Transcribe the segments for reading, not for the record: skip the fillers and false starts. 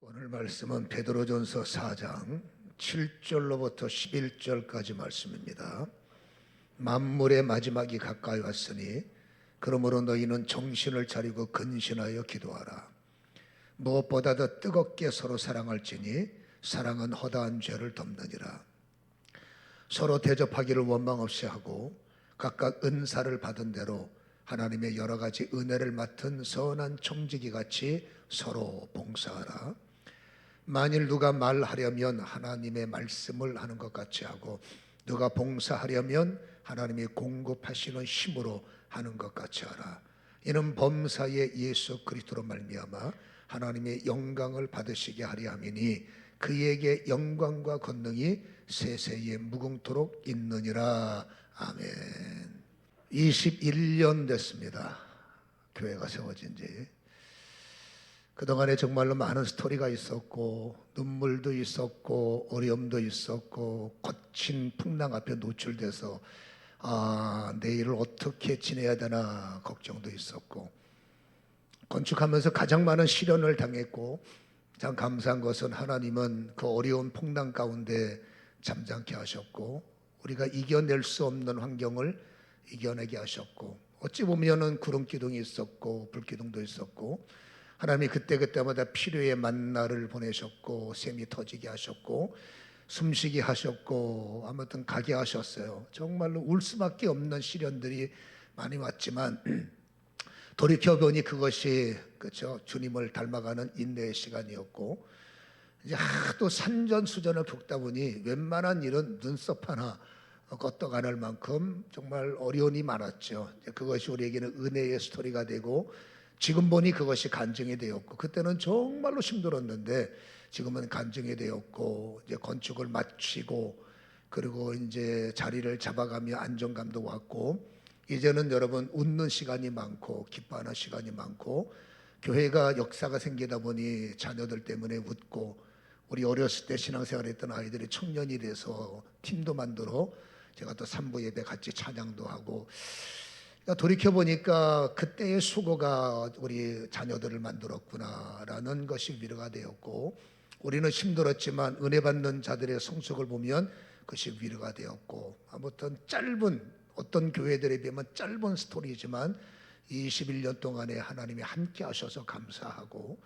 오늘 말씀은 베드로전서 4장 7절로부터 11절까지 말씀입니다. 만물의 마지막이 가까이 왔으니 그러므로 너희는 정신을 차리고 근신하여 기도하라. 무엇보다도 뜨겁게 서로 사랑할지니 사랑은 허다한 죄를 덮느니라. 서로 대접하기를 원망 없이 하고 각각 은사를 받은 대로 하나님의 여러 가지 은혜를 맡은 선한 청지기 같이 서로 봉사하라. 만일 누가 말하려면 하나님의 말씀을 하는 것 같이 하고 누가 봉사하려면 하나님이 공급하시는 힘으로 하는 것 같이 하라. 이는 범사의 예수 그리스도로 말미암아 하나님의 영광을 받으시게 하려 함이니 그에게 영광과 권능이 세세에 무궁토록 있느니라. 아멘. 21년 됐습니다. 교회가 세워진 지. 그동안에 정말로 많은 스토리가 있었고 눈물도 있었고 어려움도 있었고 거친 풍랑 앞에 노출돼서 내일을 어떻게 지내야 되나 걱정도 있었고 건축하면서 가장 많은 시련을 당했고 참 감사한 것은 하나님은 그 어려운 풍랑 가운데 잠잠케 하셨고 우리가 이겨낼 수 없는 환경을 이겨내게 하셨고 어찌 보면은 구름 기둥이 있었고 불 기둥도 있었고 하나님이 그때그때마다 필요의 만나를 보내셨고 샘이 터지게 하셨고 숨쉬게 하셨고 아무튼 가게 하셨어요. 정말로 울 수밖에 없는 시련들이 많이 왔지만 돌이켜보니 그것이 그렇죠, 주님을 닮아가는 인내의 시간이었고 이제 하도 산전수전을 겪다 보니 웬만한 일은 눈썹 하나 껐떡 안 할 만큼 정말 어려움이 많았죠. 그것이 우리에게는 은혜의 스토리가 되고 지금 보니 그것이 간증이 되었고 그때는 정말로 힘들었는데 지금은 간증이 되었고 이제 건축을 마치고 그리고 이제 자리를 잡아가며 안정감도 왔고 이제는 여러분 웃는 시간이 많고 기뻐하는 시간이 많고 교회가 역사가 생기다 보니 자녀들 때문에 웃고 우리 어렸을 때 신앙생활했던 아이들이 청년이 돼서 팀도 만들어 제가 또 산부 예배 같이 찬양도 하고 돌이켜보니까 그때의 수고가 우리 자녀들을 만들었구나라는 것이 위로가 되었고 우리는 힘들었지만 은혜 받는 자들의 성숙을 보면 그것이 위로가 되었고 아무튼 짧은 어떤 교회들에 비하면 짧은 스토리지만 21년 동안에 하나님이 함께 하셔서 감사하고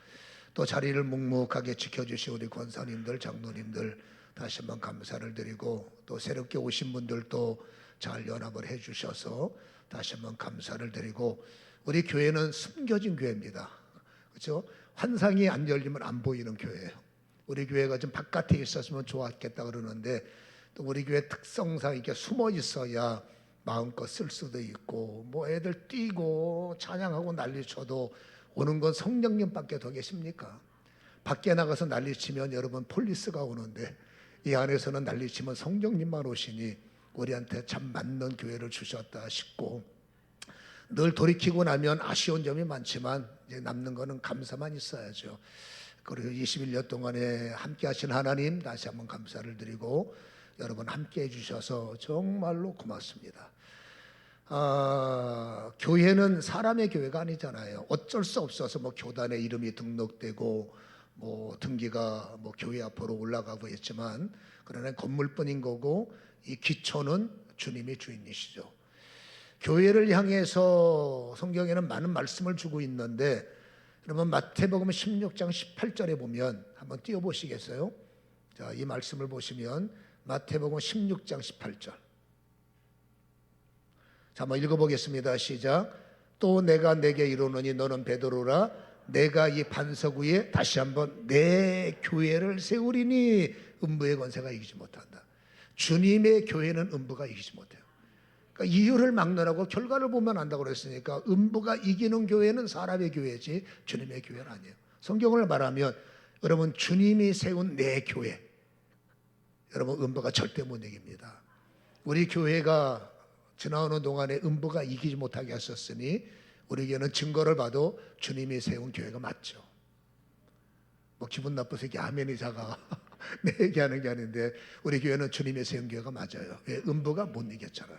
또 자리를 묵묵하게 지켜주신 우리 권사님들 장로님들 다시 한번 감사를 드리고 또 새롭게 오신 분들도 잘 연합을 해 주셔서 다시 한번 감사를 드리고 우리 교회는 숨겨진 교회입니다. 그렇죠? 환상이 안 열리면 안 보이는 교회예요. 우리 교회가 좀 바깥에 있었으면 좋았겠다 그러는데 또 우리 교회 특성상 이렇게 숨어 있어야 마음껏 쓸 수도 있고 뭐 애들 뛰고 찬양하고 난리쳐도 오는 건 성령님밖에 더 계십니까? 밖에 나가서 난리치면 여러분 폴리스가 오는데 이 안에서는 난리치면 성령님만 오시니 우리한테 참 맞는 교회를 주셨다 싶고 늘 돌이키고 나면 아쉬운 점이 많지만 이제 남는 거는 감사만 있어야죠. 그리고 21년 동안에 함께 하신 하나님 다시 한번 감사를 드리고 여러분 함께 해주셔서 정말로 고맙습니다. 교회는 사람의 교회가 아니잖아요. 어쩔 수 없어서 뭐 교단의 이름이 등록되고 뭐 등기가 뭐 교회 앞으로 올라가고 있지만 그러나 건물뿐인 거고 이 기초는 주님이 주인이시죠. 교회를 향해서 성경에는 많은 말씀을 주고 있는데 여러분 마태복음 16장 18절에 보면 한번 띄워보시겠어요? 자, 이 말씀을 보시면 마태복음 16장 18절 자, 한번 읽어보겠습니다. 시작. 또 내가 내게 이르노니 너는 베드로라 내가 이 반석 위에 다시 한번 내 교회를 세우리니 음부의 권세가 이기지 못한다. 주님의 교회는 음부가 이기지 못해요. 그러니까 이유를 막론하고 결과를 보면 안다고 그랬으니까 음부가 이기는 교회는 사람의 교회지 주님의 교회는 아니에요. 성경을 말하면 여러분 주님이 세운 내 교회 여러분 음부가 절대 못 이깁니다. 우리 교회가 지나오는 동안에 음부가 이기지 못하게 하셨으니 우리 교회는 증거를 봐도 주님이 세운 교회가 맞죠. 뭐 기분 나빠서 이게 아멘이 작아 내 얘기하는 게 아닌데 우리 교회는 주님의 세운 교회가 맞아요. 왜? 음부가 못 이겼잖아요.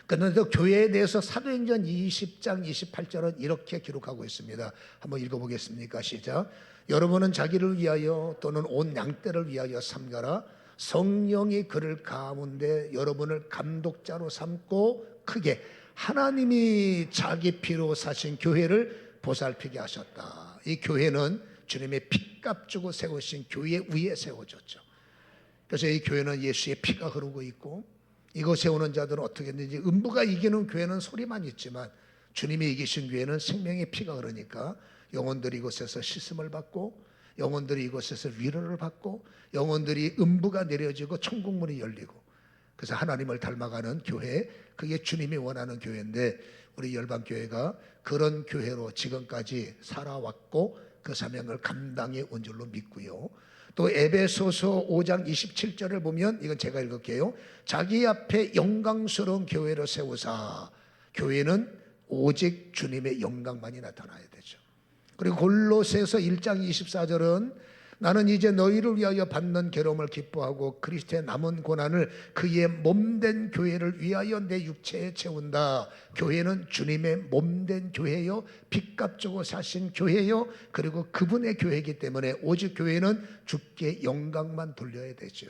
그런데 교회에 대해서 사도행전 20장 28절은 이렇게 기록하고 있습니다. 한번 읽어보겠습니까? 시작. 여러분은 자기를 위하여 또는 온 양떼를 위하여 삼가라. 성령이 그를 가운데 여러분을 감독자로 삼고 크게 하나님이 자기 피로 사신 교회를 보살피게 하셨다. 이 교회는 주님의 피값 주고 세우신 교회 위에 세워졌죠. 그래서 이 교회는 예수의 피가 흐르고 있고, 이거 세우는 자들은 어떻게 했는지, 음부가 이기는 교회는 소리만 있지만 주님이 이기신 교회는 생명의 피가 흐르니까 영혼들이 이곳에서 씻음을 받고, 영혼들이 이곳에서 위로를 받고, 영혼들이 음부가 내려지고 천국문이 열리고, 그래서 하나님을 닮아가는 교회, 그게 주님이 원하는 교회인데 우리 열방교회가 그런 교회로 지금까지 살아왔고 그 사명을 감당해 온 줄로 믿고요. 또 에베소서 5장 27절을 보면, 이건 제가 읽을게요. 자기 앞에 영광스러운 교회로 세우사. 교회는 오직 주님의 영광만이 나타나야 되죠. 그리고 골로새서 1장 24절은 나는 이제 너희를 위하여 받는 괴로움을 기뻐하고 그리스도의 남은 고난을 그의 몸된 교회를 위하여 내 육체에 채운다. 교회는 주님의 몸된 교회요, 빚값 주고 사신 교회요, 그리고 그분의 교회이기 때문에 오직 교회는 주께 영광만 돌려야 되죠.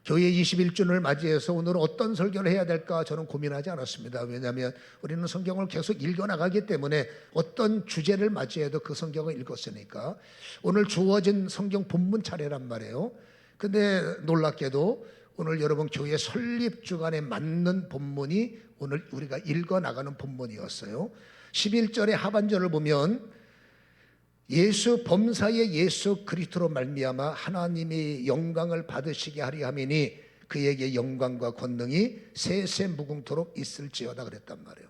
교회 21주년을 맞이해서 오늘은 어떤 설교를 해야 될까 저는 고민하지 않았습니다. 왜냐하면 우리는 성경을 계속 읽어나가기 때문에 어떤 주제를 맞이해도 그 성경을 읽었으니까. 오늘 주어진 성경 본문 차례란 말이에요. 근데 놀랍게도 오늘 여러분 교회 설립 주간에 맞는 본문이 오늘 우리가 읽어나가는 본문이었어요. 11절의 하반절을 보면 예수 범사의 예수 그리스도로 말미암아 하나님이 영광을 받으시게 하리 함이니 그에게 영광과 권능이 세세 무궁토록 있을지어다 그랬단 말이에요.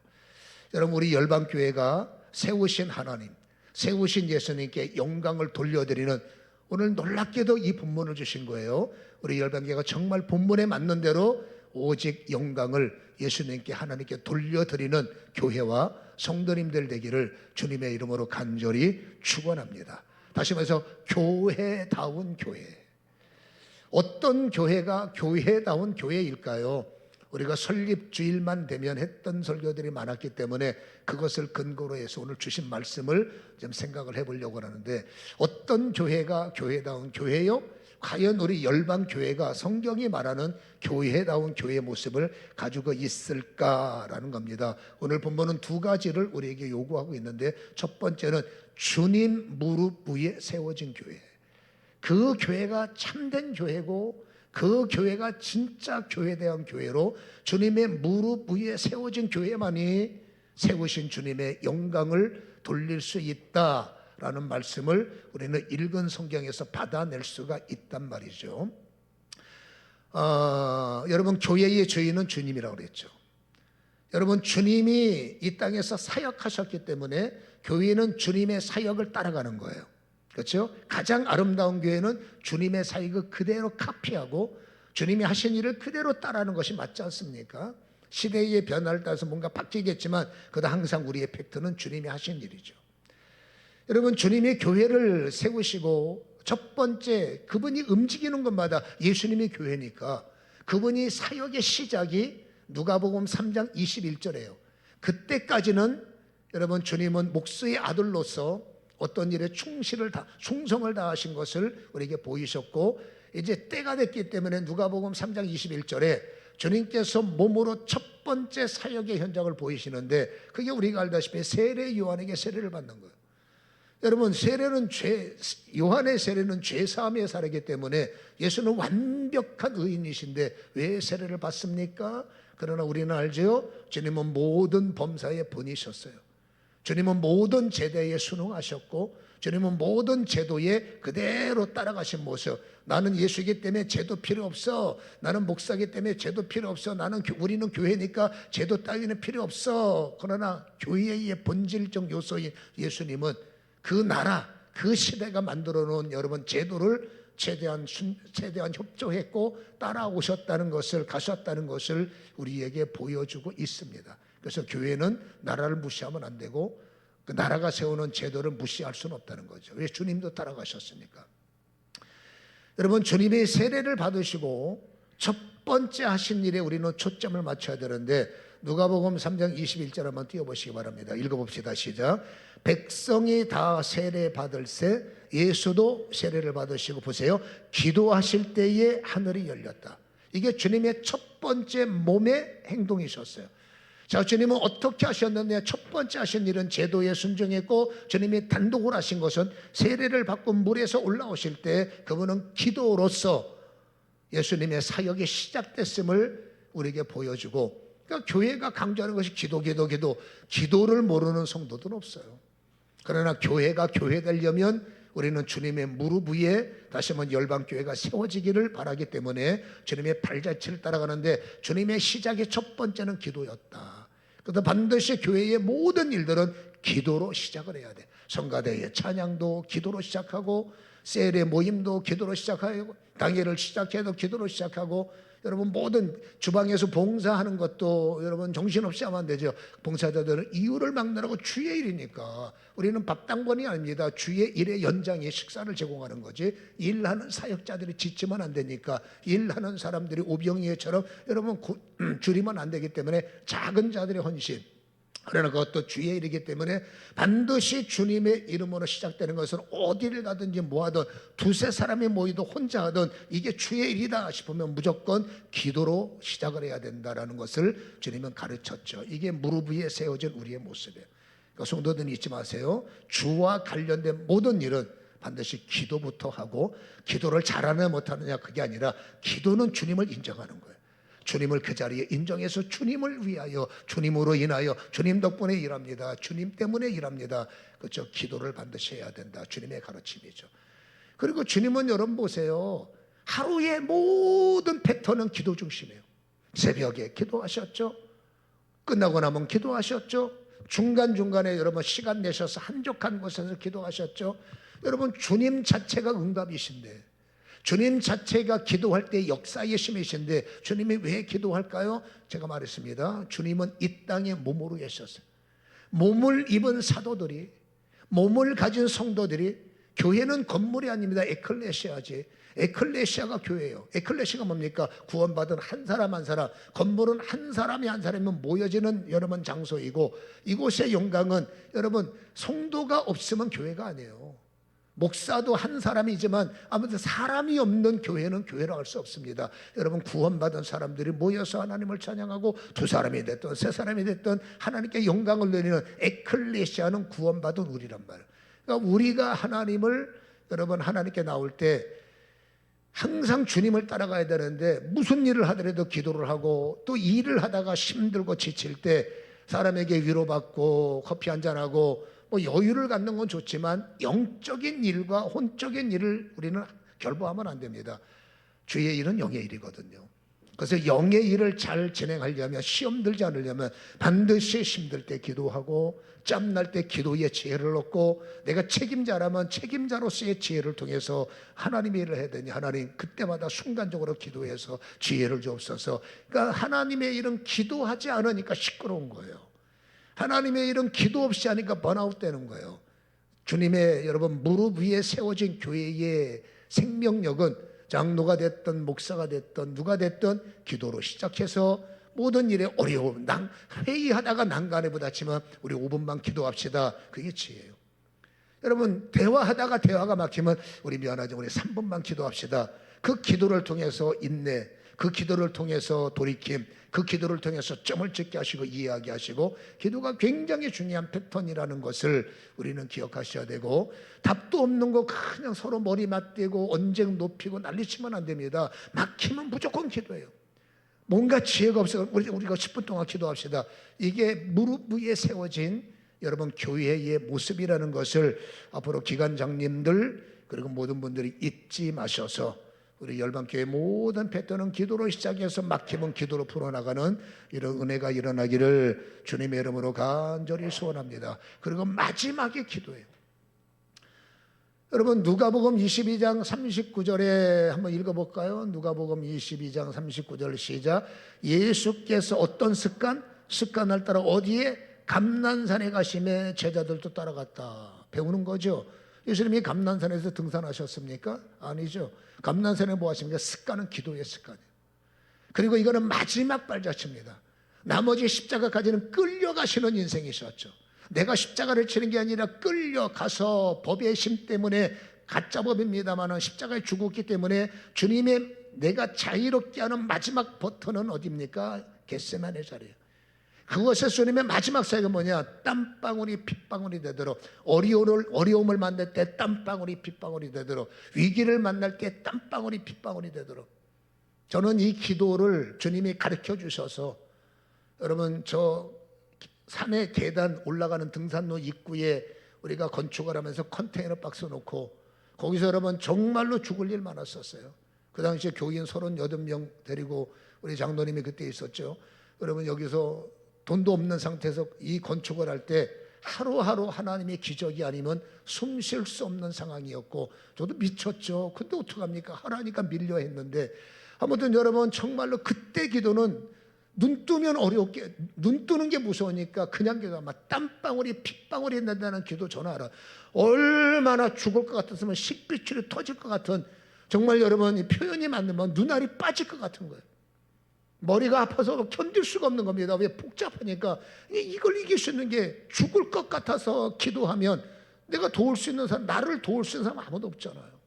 여러분, 우리 열방교회가 세우신 하나님, 세우신 예수님께 영광을 돌려드리는, 오늘 놀랍게도 이 본문을 주신 거예요. 우리 열방교회가 정말 본문에 맞는 대로 오직 영광을 예수님께, 하나님께 돌려드리는 교회와 성도님들 되기를 주님의 이름으로 간절히 축원합니다. 다시 말해서 교회다운 교회. 어떤 교회가 교회다운 교회일까요? 우리가 설립 주일만 되면 했던 설교들이 많았기 때문에 그것을 근거로 해서 오늘 주신 말씀을 좀 생각을 해보려고 하는데, 어떤 교회가 교회다운 교회요? 과연 우리 열방교회가 성경이 말하는 교회다운 교회의 모습을 가지고 있을까라는 겁니다. 오늘 본문은 두 가지를 우리에게 요구하고 있는데, 첫 번째는 주님 무릎 위에 세워진 교회. 그 교회가 참된 교회고 그 교회가 진짜 교회대한 교회로 주님의 무릎 위에 세워진 교회만이 세우신 주님의 영광을 돌릴 수 있다라는 말씀을 우리는 읽은 성경에서 받아낼 수가 있단 말이죠. 여러분, 교회의 주인은 주님이라고 그랬죠. 여러분, 주님이 이 땅에서 사역하셨기 때문에 교회는 주님의 사역을 따라가는 거예요. 그렇죠? 가장 아름다운 교회는 주님의 사역을 그대로 카피하고 주님이 하신 일을 그대로 따라하는 것이 맞지 않습니까? 시대의 변화를 따라서 뭔가 바뀌겠지만 그래도 항상 우리의 팩트는 주님이 하신 일이죠. 여러분, 주님이 교회를 세우시고 첫 번째 그분이 움직이는 것마다 예수님이 교회니까 그분이 사역의 시작이 누가복음 3장 21절이에요. 그때까지는 여러분, 주님은 목수의 아들로서 어떤 일에 충성을 다하신 것을 우리에게 보이셨고, 이제 때가 됐기 때문에 누가복음 3장 21절에 주님께서 몸으로 첫 번째 사역의 현장을 보이시는데, 그게 우리가 알다시피 세례 요한에게 세례를 받는 거예요. 여러분, 요한의 세례는 죄사함의 사례이기 때문에 예수는 완벽한 의인이신데 왜 세례를 받습니까? 그러나 우리는 알죠. 주님은 모든 범사의 본이셨어요. 주님은 모든 제도에 순응하셨고 주님은 모든 제도에 그대로 따라가신 모습. 나는 예수이기 때문에 제도 필요 없어. 나는 목사이기 때문에 제도 필요 없어. 우리는 교회니까 제도 따위는 필요 없어. 그러나 교회의 본질적 요소인 예수님은 그 나라, 그 시대가 만들어 놓은 여러분 제도를 최대한 협조했고 따라오셨다는 것을, 가셨다는 것을 우리에게 보여주고 있습니다. 그래서 교회는 나라를 무시하면 안 되고 그 나라가 세우는 제도를 무시할 수는 없다는 거죠. 왜? 주님도 따라가셨으니까. 여러분, 주님의 세례를 받으시고 첫 번째 하신 일에 우리는 초점을 맞춰야 되는데, 누가복음 3장 21절 한번 띄워보시기 바랍니다. 읽어봅시다. 시작. 백성이 다 세례 받을새 예수도 세례를 받으시고, 보세요, 기도하실 때에 하늘이 열렸다. 이게 주님의 첫 번째 몸의 행동이셨어요. 자, 주님은 어떻게 하셨는데, 첫 번째 하신 일은 제도에 순종했고, 주님이 단독으로 하신 것은 세례를 받고 물에서 올라오실 때 그분은 기도로서 예수님의 사역이 시작됐음을 우리에게 보여주고, 그러니까 교회가 강조하는 것이 기도를 모르는 성도들은 없어요. 그러나 교회가 교회 되려면 우리는 주님의 무릎 위에 다시 한번 열방교회가 세워지기를 바라기 때문에 주님의 발자취를 따라가는데, 주님의 시작의 첫 번째는 기도였다. 그래서 반드시 교회의 모든 일들은 기도로 시작을 해야 돼. 성가대의 찬양도 기도로 시작하고, 세례 모임도 기도로 시작하고, 당회를 시작해도 기도로 시작하고, 여러분 모든 주방에서 봉사하는 것도 여러분 정신없이 하면 안 되죠. 봉사자들은 이유를 막느라고 주의 일이니까. 우리는 밥당번이 아닙니다. 주의 일의 연장에 식사를 제공하는 거지. 일하는 사역자들이 지치면 안 되니까, 일하는 사람들이 오병이어처럼 여러분 줄이면 안 되기 때문에 작은 자들의 헌신, 그러나 그것도 주의 일이기 때문에 반드시 주님의 이름으로 시작되는 것은 어디를 가든지 뭐하든 두세 사람이 모이든 혼자 하든 이게 주의 일이다 싶으면 무조건 기도로 시작을 해야 된다는 것을 주님은 가르쳤죠. 이게 무릎 위에 세워진 우리의 모습이에요. 그러니까 성도들은 잊지 마세요. 주와 관련된 모든 일은 반드시 기도부터 하고, 기도를 잘하느냐 못하느냐 그게 아니라 기도는 주님을 인정하는 거예요. 주님을 그 자리에 인정해서 주님을 위하여, 주님으로 인하여, 주님 덕분에 일합니다. 주님 때문에 일합니다. 그렇죠? 기도를 반드시 해야 된다. 주님의 가르침이죠. 그리고 주님은 여러분 보세요. 하루의 모든 패턴은 기도 중심이에요. 새벽에 기도하셨죠? 끝나고 나면 기도하셨죠? 중간중간에 여러분 시간 내셔서 한적한 곳에서 기도하셨죠? 여러분 주님 자체가 응답이신데, 주님 자체가 기도할 때 역사의 심이신데 주님이 왜 기도할까요? 제가 말했습니다. 주님은 이 땅에 몸으로 계셨어요. 몸을 입은 사도들이, 몸을 가진 성도들이, 교회는 건물이 아닙니다. 에클레시아지. 에클레시아가 교회예요. 에클레시아가 뭡니까? 구원받은 한 사람 한 사람, 건물은 한 사람이 한 사람이 모여지는 여러분 장소이고, 이곳의 영광은 여러분 성도가 없으면 교회가 아니에요. 목사도 한 사람이지만 아무튼 사람이 없는 교회는 교회라 할 수 없습니다. 여러분 구원받은 사람들이 모여서 하나님을 찬양하고, 두 사람이 됐든 세 사람이 됐든 하나님께 영광을 드리는 에클레시아는 구원받은 우리란 말이에요. 그러니까 우리가 하나님을, 여러분 하나님께 나올 때 항상 주님을 따라가야 되는데, 무슨 일을 하더라도 기도를 하고, 또 일을 하다가 힘들고 지칠 때 사람에게 위로받고 커피 한잔하고 뭐 여유를 갖는 건 좋지만 영적인 일과 혼적인 일을 우리는 결부하면 안 됩니다. 주의 일은 영의 일이거든요. 그래서 영의 일을 잘 진행하려면, 시험 들지 않으려면 반드시 힘들 때 기도하고, 짬날 때 기도의 지혜를 얻고, 내가 책임자라면 책임자로서의 지혜를 통해서 하나님의 일을 해야 되니 하나님 그때마다 순간적으로 기도해서 지혜를 주옵소서. 그러니까 하나님의 일은 기도하지 않으니까 시끄러운 거예요. 하나님의 일은 기도 없이 하니까 번아웃 되는 거예요. 주님의 여러분 무릎 위에 세워진 교회의 생명력은 장로가 됐든 목사가 됐든 누가 됐든 기도로 시작해서 모든 일에 어려움, 회의하다가 난간에 부딪히면 우리 5분만 기도합시다. 그게 지혜예요. 여러분 대화하다가 대화가 막히면 우리 미안하죠, 우리 3분만 기도합시다. 그 기도를 통해서 인내, 그 기도를 통해서 돌이킴, 그 기도를 통해서 점을 찍게 하시고 이해하게 하시고, 기도가 굉장히 중요한 패턴이라는 것을 우리는 기억하셔야 되고, 답도 없는 거 그냥 서로 머리 맞대고 언쟁 높이고 난리치면 안 됩니다. 막히면 무조건 기도해요. 뭔가 지혜가 없어서 우리가 10분 동안 기도합시다. 이게 무릎 위에 세워진 여러분 교회의 모습이라는 것을 앞으로 기관장님들 그리고 모든 분들이 잊지 마셔서, 우리 열방교회 모든 패턴은 기도로 시작해서 막히면 기도로 풀어나가는 이런 은혜가 일어나기를 주님의 이름으로 간절히 소원합니다. 그리고 마지막에 기도해요. 여러분 누가복음 22장 39절에 한번 읽어볼까요? 누가복음 22장 39절 시작. 예수께서 어떤 습관을 따라 어디에? 감난산에 가심에 제자들도 따라갔다. 배우는 거죠. 예수님이 감난산에서 등산하셨습니까? 아니죠. 감난산에 뭐 하십니까? 습관은 기도의 습관이에요. 그리고 이거는 마지막 발자취입니다. 나머지 십자가까지는 끌려가시는 인생이셨죠. 내가 십자가를 치는 게 아니라 끌려가서 법의 심 때문에 가짜 법입니다만 십자가에 죽었기 때문에 주님의 내가 자유롭게 하는 마지막 버튼은 어디입니까? 겟세마네 자리예요. 그것에서 주님의 마지막 사역이 뭐냐? 땀방울이 핏방울이 되도록, 어려움을 만날 때 땀방울이 핏방울이 되도록, 위기를 만날 때 땀방울이 핏방울이 되도록. 저는 이 기도를 주님이 가르쳐 주셔서, 여러분 저 산에 계단 올라가는 등산로 입구에 우리가 건축을 하면서 컨테이너 박스 놓고 거기서 여러분 정말로 죽을 일 많았었어요. 그 당시에 교인 38명 데리고 우리 장로님이 그때 있었죠. 여러분 여기서 돈도 없는 상태에서 이 건축을 할 때 하루하루 하나님의 기적이 아니면 숨 쉴 수 없는 상황이었고 저도 미쳤죠. 근데 어떡합니까? 하라니까 밀려 했는데, 아무튼 여러분 정말로 그때 기도는 눈 뜨면 어렵게, 눈 뜨는 게 무서우니까 그냥 기도하면 땀방울이 핏방울이 난다는 기도 전화 알아. 얼마나 죽을 것 같았으면 식비출이 터질 것 같은, 정말 여러분 이 표현이 맞으면 눈알이 빠질 것 같은 거예요. 머리가 아파서 견딜 수가 없는 겁니다. 왜? 복잡하니까. 이걸 이길 수 있는 게 죽을 것 같아서 기도하면 내가 도울 수 있는 사람, 나를 도울 수 있는 사람 아무도 없잖아요.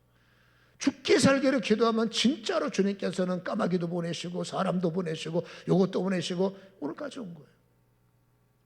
죽게 살기를 기도하면 진짜로 주님께서는 까마귀도 보내시고 사람도 보내시고 요것도 보내시고 오늘까지 온 거예요.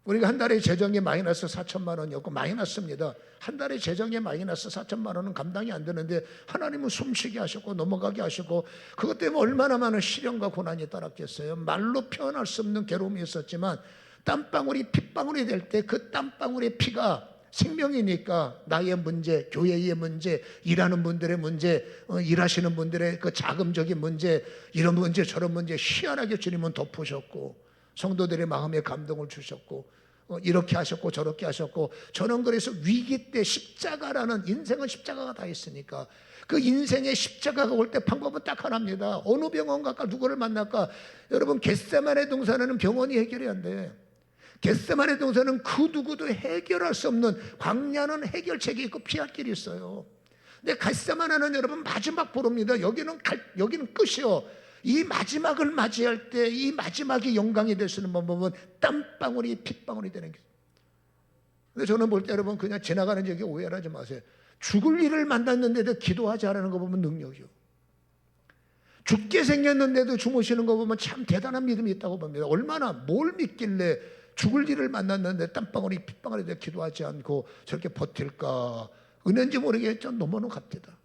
우리가 한 달에 재정이 마이너스 4천만 원이었고, 마이너스입니다. 한 달에 재정이 마이너스 4천만 원은 감당이 안 되는데 하나님은 숨쉬게 하셨고 넘어가게 하시고, 그것 때문에 얼마나 많은 시련과 고난이 따랐겠어요. 말로 표현할 수 없는 괴로움이 있었지만 땀방울이 핏방울이 될 때 그 땀방울의 피가 생명이니까 나의 문제, 교회의 문제, 일하는 분들의 문제, 일하시는 분들의 그 자금적인 문제, 이런 문제 저런 문제 희한하게 주님은 덮으셨고 성도들의 마음에 감동을 주셨고 이렇게 하셨고 저렇게 하셨고. 저는 그래서 위기 때 십자가라는, 인생은 십자가가 다 있으니까 그 인생의 십자가가 올 때 방법은 딱 하나입니다. 어느 병원 갈까? 누구를 만날까? 여러분 겟세마네 동산에는 병원이 해결이 안 돼. 겟세마네 동산은 그 누구도 해결할 수 없는, 광야는 해결책이 있고 피할 길이 있어요. 근데 겟세마네는 여러분 마지막 보루입니다. 여기는 끝이요. 이 마지막을 맞이할 때 이 마지막이 영광이 될 수 있는 방법은 땀방울이 핏방울이 되는 거예요. 근데 저는 볼 때 여러분 그냥 지나가는 얘기 오해하지 마세요. 죽을 일을 만났는데도 기도하지 않는 거 보면 능력이요. 죽게 생겼는데도 주무시는 거 보면 참 대단한 믿음이 있다고 봅니다. 얼마나 뭘 믿길래 죽을 일을 만났는데 땀방울이 핏방울이 돼 기도하지 않고 저렇게 버틸까? 은혜인지 모르겠지만 너무너무 갑니다.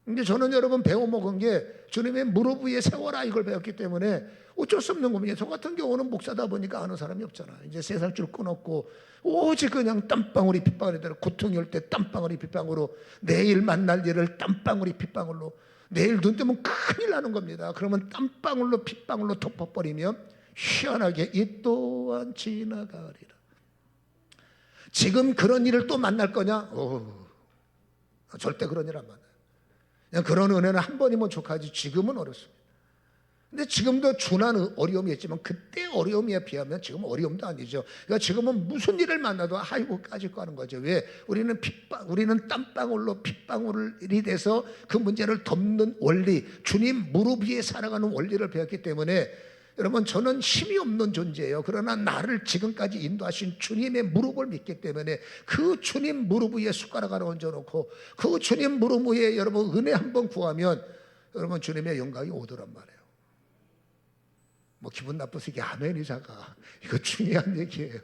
근데 저는 여러분 배워먹은 게 주님의 무릎 위에 세워라 이걸 배웠기 때문에 어쩔 수 없는 겁니다. 저 같은 경우는 목사다 보니까 아는 사람이 없잖아요. 이제 3살 줄 끊었고 오직 그냥 땀방울이 핏방울이 되는, 고통이 올 때 땀방울이 핏방울로, 내일 만날 일을 땀방울이 핏방울로, 내일 눈 뜨면 큰일 나는 겁니다. 그러면 땀방울로 핏방울로 덮어버리면 희한하게 이 또한 지나가리라. 지금 그런 일을 또 만날 거냐? 절대 그런 일 안 만나요. 그냥 그런 은혜는 한 번이면 족하지 지금은 어렵습니다. 근데 지금도 준한 어려움이 있지만 그때 어려움에 비하면 지금 어려움도 아니죠. 그러니까 지금은 무슨 일을 만나도 아이고 까짓 거 하는 거죠. 왜? 우리는 땀방울로 핏방울이 돼서 그 문제를 덮는 원리, 주님 무릎 위에 살아가는 원리를 배웠기 때문에 여러분 저는 힘이 없는 존재예요. 그러나 나를 지금까지 인도하신 주님의 무릎을 믿기 때문에 그 주님 무릎 위에 숟가락을 얹어놓고 그 주님 무릎 위에 여러분 은혜 한번 구하면 여러분 주님의 영광이 오더란 말이에요. 뭐 기분 나빠서 이게 아멘이 작아. 이거 중요한 얘기예요.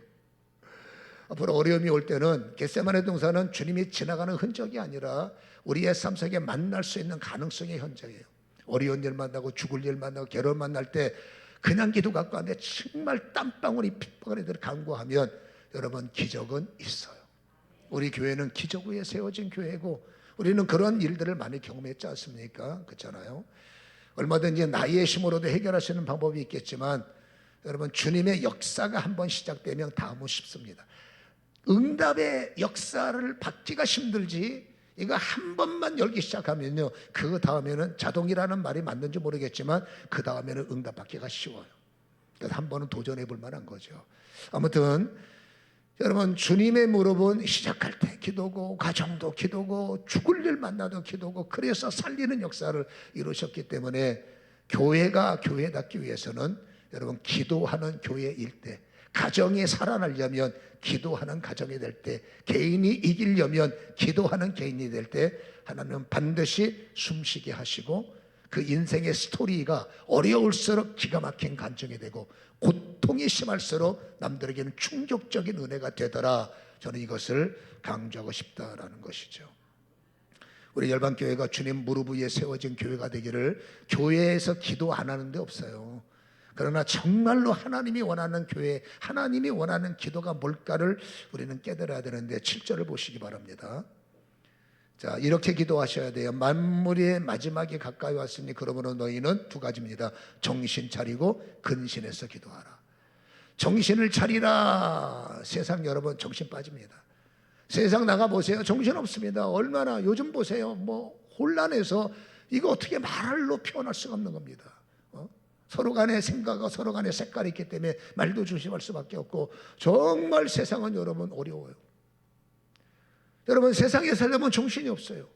앞으로 어려움이 올 때는 겟세마네 동산은 주님이 지나가는 흔적이 아니라 우리의 삶 속에 만날 수 있는 가능성의 현장이에요. 어려운 일 만나고 죽을 일 만나고 괴로움 만날 때 그냥 기도 갖고 하는데 정말 땀방울이 핏방울이 들어 간구하면 여러분 기적은 있어요. 우리 교회는 기적 위에 세워진 교회고 우리는 그런 일들을 많이 경험했지 않습니까? 그렇잖아요. 얼마든지 나의 힘으로도 해결할 수 있는 방법이 있겠지만 여러분 주님의 역사가 한번 시작되면 다음은 쉽습니다. 응답의 역사를 받기가 힘들지 이거 한 번만 열기 시작하면요 그 다음에는 자동이라는 말이 맞는지 모르겠지만 그 다음에는 응답받기가 쉬워요. 그래서 한 번은 도전해 볼 만한 거죠. 아무튼 여러분 주님의 무릎은 시작할 때 기도고 가정도 기도고 죽을 일 만나도 기도고 그래서 살리는 역사를 이루셨기 때문에 교회가 교회답기 위해서는 여러분 기도하는 교회일 때, 가정이 살아나려면 기도하는 가정이 될 때, 개인이 이기려면 기도하는 개인이 될 때 하나님은 반드시 숨쉬게 하시고 그 인생의 스토리가 어려울수록 기가 막힌 간증이 되고 고통이 심할수록 남들에게는 충격적인 은혜가 되더라. 저는 이것을 강조하고 싶다라는 것이죠. 우리 열방교회가 주님 무릎 위에 세워진 교회가 되기를, 교회에서 기도 안 하는 데 없어요. 그러나 정말로 하나님이 원하는 교회, 하나님이 원하는 기도가 뭘까를 우리는 깨달아야 되는데 7절을 보시기 바랍니다. 자, 이렇게 기도하셔야 돼요. 만물의 마지막이 가까이 왔으니 그러므로 너희는 두 가지입니다. 정신 차리고 근신해서 기도하라. 정신을 차리라. 세상 여러분 정신 빠집니다. 세상 나가보세요. 정신없습니다. 얼마나 요즘 보세요. 혼란해서 이거 어떻게 말로 표현할 수가 없는 겁니다. 서로 간의 생각과 서로 간의 색깔이 있기 때문에 말도 조심할 수밖에 없고, 정말 세상은 여러분 어려워요. 여러분 세상에 살려면 정신이 없어요.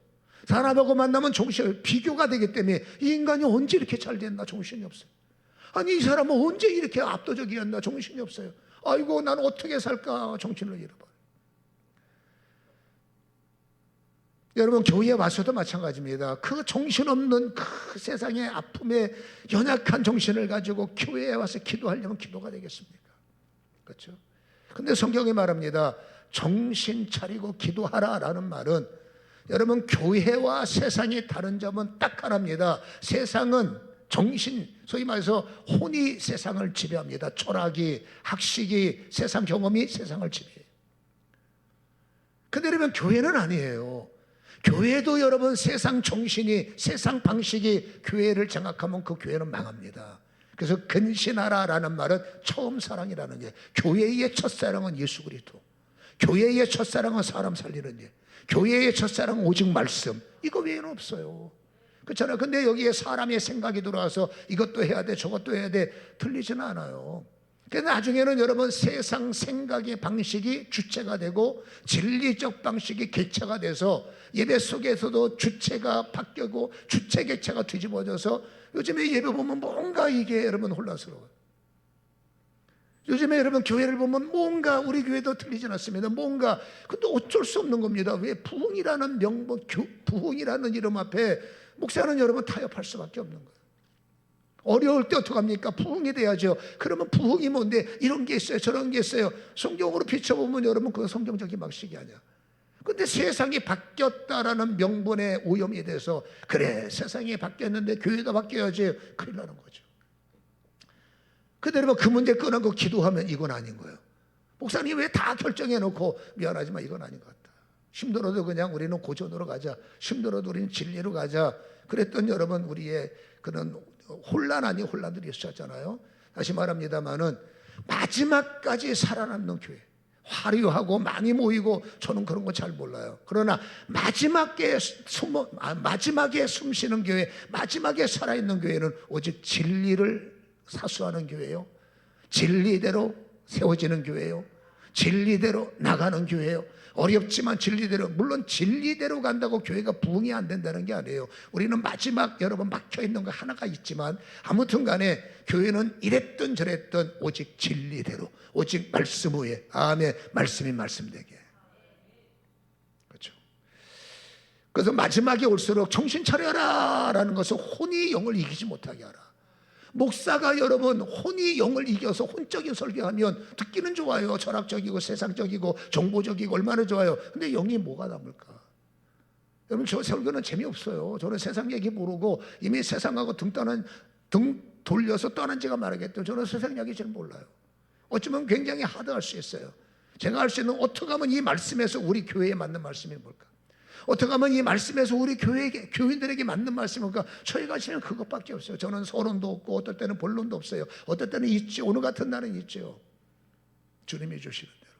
사람하고 만나면 정신이 비교가 되기 때문에 이 인간이 언제 이렇게 잘 됐나 정신이 없어요. 아니 이 사람은 언제 이렇게 압도적이었나 정신이 없어요. 아이고 나는 어떻게 살까 정신을 잃어버려요. 여러분 교회에 와서도 마찬가지입니다. 그 정신없는 그 세상의 아픔에 연약한 정신을 가지고 교회에 와서 기도하려면 기도가 되겠습니까? 그렇죠? 근데 성경이 말합니다. 정신 차리고 기도하라라는 말은, 여러분 교회와 세상이 다른 점은 딱 하나입니다. 세상은 정신, 소위 말해서 혼이 세상을 지배합니다. 철학이, 학식이, 세상 경험이 세상을 지배해요. 근데 여러분 교회는 아니에요. 교회도 여러분 세상 정신이, 세상 방식이 교회를 장악하면 그 교회는 망합니다. 그래서 근신하라라는 말은 처음 사랑이라는 게, 교회의 첫사랑은 예수 그리스도, 교회의 첫사랑은 사람 살리는 일, 교회의 첫사랑은 오직 말씀, 이거 외에는 없어요. 그렇잖아요. 근데 여기에 사람의 생각이 들어와서 이것도 해야 돼 저것도 해야 돼, 틀리지는 않아요. 그래서 나중에는 여러분 세상 생각의 방식이 주체가 되고 진리적 방식이 객체가 돼서 예배 속에서도 주체가 바뀌고 주체 객체가 뒤집어져서 요즘에 예배 보면 뭔가 이게 여러분 혼란스러워요. 요즘에 여러분 교회를 보면 뭔가, 우리 교회도 틀리진 않습니다. 뭔가, 근데 어쩔 수 없는 겁니다. 왜? 부흥이라는 명분, 부흥이라는 이름 앞에 목사는 여러분 타협할 수밖에 없는 거예요. 어려울 때 어떡합니까? 부흥이 돼야죠. 그러면 부흥이 뭔데? 이런 게 있어요 저런 게 있어요. 성경으로 비춰보면 여러분 그거 성경적인 방식이 아니야. 근데 세상이 바뀌었다라는 명분에 오염이 돼서, 그래 세상이 바뀌었는데 교회가 바뀌어야지, 큰일 나는 거죠. 근데 여러분 그 문제 끊고 기도하면 이건 아닌 거예요. 목사님 왜 다 결정해 놓고, 미안하지만 이건 아닌 것 같다. 힘들어도 그냥 우리는 고전으로 가자, 힘들어도 우리는 진리로 가자. 그랬던 여러분 우리의 그런 혼란 아닌 혼란들이 있었잖아요. 다시 말합니다마는 마지막까지 살아남는 교회, 화려하고 많이 모이고, 저는 그런 거 잘 몰라요. 그러나 마지막에 숨 쉬는 교회, 마지막에 살아있는 교회는 오직 진리를 사수하는 교회요, 진리대로 세워지는 교회요, 진리대로 나가는 교회요. 어렵지만 진리대로, 물론 진리대로 간다고 교회가 부흥이 안 된다는 게 아니에요. 우리는 마지막 여러분 막혀있는 거 하나가 있지만, 아무튼 간에 교회는 이랬든 저랬든 오직 진리대로, 오직 말씀 위에, 아멘, 말씀이 말씀되게. 그렇죠? 그래서 마지막에 올수록 정신 차려라 라는 것은 혼이 영을 이기지 못하게 하라. 목사가 여러분 혼이 영을 이겨서 혼적인 설교하면 듣기는 좋아요. 철학적이고 세상적이고 정보적이고 얼마나 좋아요. 근데 영이 뭐가 남을까? 여러분 저 설교는 재미없어요. 저는 세상 얘기 모르고 이미 세상하고 등 돌려서 떠난 지가 말하겠죠. 저는 세상 얘기 잘 몰라요. 어쩌면 굉장히 하드할 수 있어요. 제가 할 수 있는, 어떻게 하면 이 말씀에서 우리 교회에 맞는 말씀이 뭘까? 어떻게 하면 이 말씀에서 우리 교인들에게 맞는 말씀일까? 저희가 지금 그것밖에 없어요. 저는 서론도 없고 어떨 때는 본론도 없어요. 어떨 때는 있지, 오늘 같은 날은 있죠. 주님이 주시는 대로.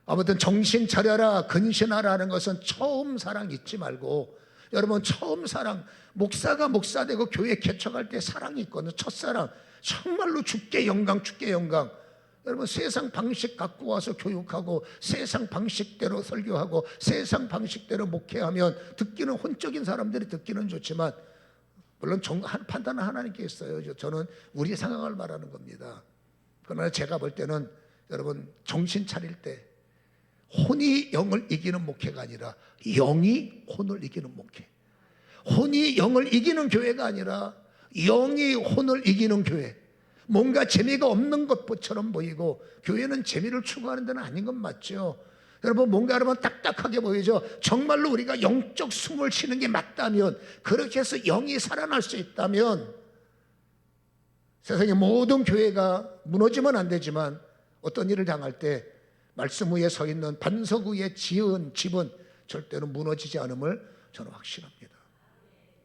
아무튼 정신 차려라, 근신하라는 것은 처음 사랑 잊지 말고, 여러분 처음 사랑, 목사가 목사 되고 교회 개척할 때 사랑이 있거든요. 첫사랑, 정말로 주께 영광, 주께 영광. 여러분 세상 방식 갖고 와서 교육하고 세상 방식대로 설교하고 세상 방식대로 목회하면 듣기는, 혼적인 사람들이 듣기는 좋지만 물론 판단은 하나님께 있어요. 저는 우리의 상황을 말하는 겁니다. 그러나 제가 볼 때는 여러분 정신 차릴 때 혼이 영을 이기는 목회가 아니라 영이 혼을 이기는 목회, 혼이 영을 이기는 교회가 아니라 영이 혼을 이기는 교회. 뭔가 재미가 없는 것처럼 보이고 교회는 재미를 추구하는 데는 아닌 건 맞죠. 여러분 뭔가 여러분 딱딱하게 보이죠. 정말로 우리가 영적 숨을 쉬는 게 맞다면, 그렇게 해서 영이 살아날 수 있다면 세상의 모든 교회가 무너지면 안 되지만 어떤 일을 당할 때 말씀 위에 서 있는 반석 위에 지은 집은 절대로 무너지지 않음을 저는 확신합니다.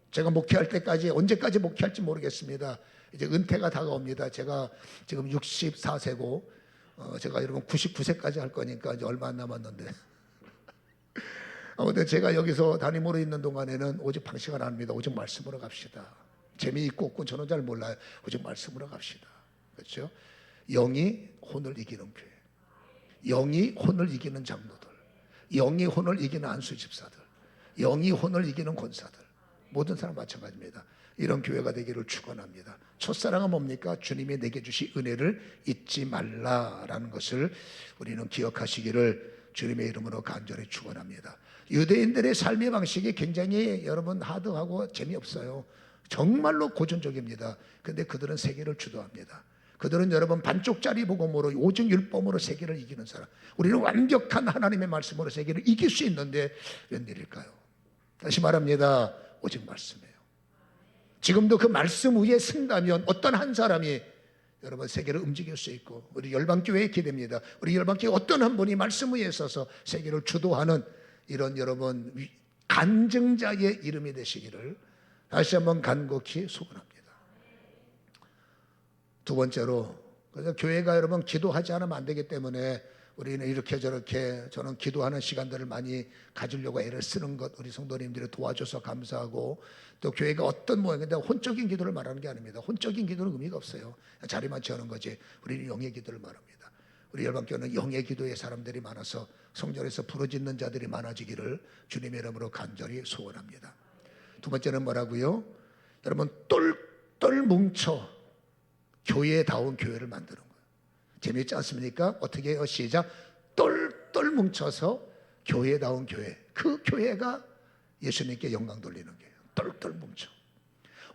제가 목회할 때까지, 언제까지 목회할지 모르겠습니다. 이제 은퇴가 다가옵니다. 제가 지금 64세고 제가 여러분 99세까지 할 거니까 이제 얼마 안 남았는데 아무튼 제가 여기서 담임으로 있는 동안에는 오직 방식을 안 합니다. 오직 말씀으로 갑시다. 재미있고 없고 저는 잘 몰라요. 오직 말씀으로 갑시다. 그렇죠? 영이 혼을 이기는 교회, 영이 혼을 이기는 장로들, 영이 혼을 이기는 안수집사들, 영이 혼을 이기는 권사들, 모든 사람 마찬가지입니다. 이런 교회가 되기를 축원합니다. 첫사랑은 뭡니까? 주님이 내게 주신 은혜를 잊지 말라라는 것을 우리는 기억하시기를 주님의 이름으로 간절히 축원합니다. 유대인들의 삶의 방식이 굉장히 여러분 하드하고 재미없어요. 정말로 고전적입니다. 그런데 그들은 세계를 주도합니다. 그들은 여러분 반쪽짜리 복음으로 오직 율법으로 세계를 이기는 사람. 우리는 완벽한 하나님의 말씀으로 세계를 이길 수 있는데 웬일일까요? 다시 말합니다. 오직 말씀이에요. 지금도 그 말씀 위에 쓴다면 어떤 한 사람이 여러분 세계를 움직일 수 있고, 우리 열방교회의 기대입니다. 우리 열방교회 어떤 한 분이 말씀 위에 서서 세계를 주도하는 이런 여러분 간증자의 이름이 되시기를 다시 한번 간곡히 소원합니다. 두 번째로, 그래서 교회가 여러분 기도하지 않으면 안 되기 때문에 우리는 이렇게 저렇게 저는 기도하는 시간들을 많이 가지려고 애를 쓰는 것, 우리 성도님들이 도와줘서 감사하고, 또 교회가 어떤 모양인데 혼적인 기도를 말하는 게 아닙니다. 혼적인 기도는 의미가 없어요. 자리만 채우는 거지. 우리는 영의 기도를 말합니다. 우리 열방교회는 영의 기도의 사람들이 많아서 성전에서 부르짖는 자들이 많아지기를 주님의 이름으로 간절히 소원합니다. 두 번째는 뭐라고요? 여러분 똘똘 뭉쳐 교회다운 교회를 만드는 거예요. 재미있지 않습니까? 어떻게 해요? 시작. 똘똘 뭉쳐서 교회다운 교회. 그 교회가 예수님께 영광 돌리는 거예요. 똘똘 뭉쳐.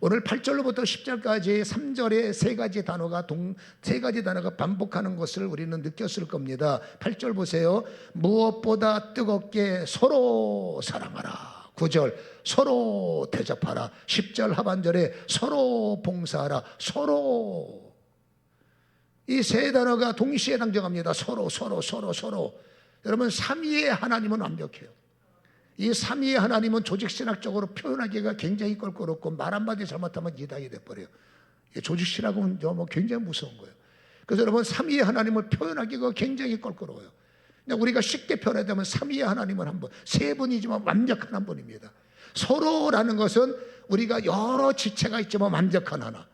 오늘 8절로부터 10절까지 3절에 세 가지 단어가 반복하는 것을 우리는 느꼈을 겁니다. 8절 보세요. 무엇보다 뜨겁게 서로 사랑하라. 9절 서로 대접하라. 10절 하반절에 서로 봉사하라. 서로. 이 세 단어가 동시에 당정합니다. 서로. 여러분 삼위의 하나님은 완벽해요. 이 삼위의 하나님은 조직신학적으로 표현하기가 굉장히 껄끄럽고 말 한마디 잘못하면 이단이 돼버려요. 조직신학은 굉장히 무서운 거예요. 그래서 여러분 삼위의 하나님을 표현하기가 굉장히 껄끄러워요. 우리가 쉽게 표현하자면 삼위의 하나님은 한 분, 세 분이지만 완벽한 한 분입니다. 서로라는 것은 우리가 여러 지체가 있지만 완벽한 하나,